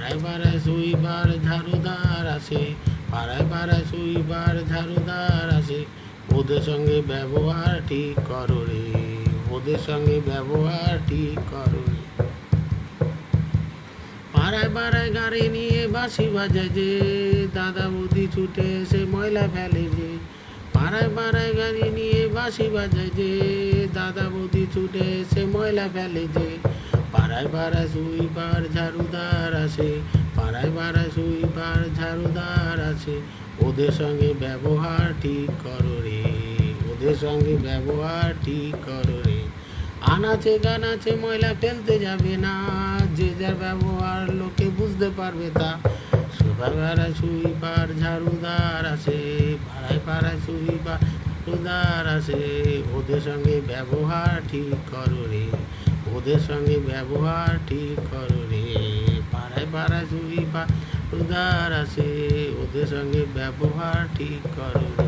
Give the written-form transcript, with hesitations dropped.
পাড়ায় পাড়ায় সুইপার ঝাড়ুদার আসে, পাড়ায় পাড়ায় সুইপার ঝাড়ুদার আসে, ওদের সঙ্গে ব্যবহার ঠিক করো রে, ওদের সঙ্গে ব্যবহার ঠিক করো রে। পাড়ায় পাড়ায় গাড়ি নিয়ে বাঁশি বাজায় যে, দাদা বৌদি ছুটে এসে ময়লা ফেলে যে। পাড়ায় পাড়ায় গাড়ি নিয়ে বাঁশি বাজায় যে, দাদা বৌদি ছুটে এসে ময়লা ফেলে যে। পাড়ায় পাড়ায় সুইপার ঝাড়ুদার আসে, পাড়ায় পাড়ায় সুইপার ঝাড়ুদার আসে, ওদের সঙ্গে ব্যবহার ঠিক করো রে, ওদের সঙ্গে ব্যবহার ঠিক করো রে। আনাচে কানাচে ময়লা ফেলতে যাবে না, যে যার ব্যবহার লোকে বুঝতে পারবে তা। পাড়ায় পাড়ায় সুইপার ঝাড়ুদার আসে, পাড়ায় পাড়ায় সুইপার ঝাড়ুদার আসে, ওদের সঙ্গে ব্যবহার ঠিক করো রে, ওদের সঙ্গে ব্যবহার ঠিক করো রে। পাড়ায় পাড়ায় সুইপার ঝাড়ুদার আসে, ওদের সঙ্গে ব্যবহার ঠিক করো রে।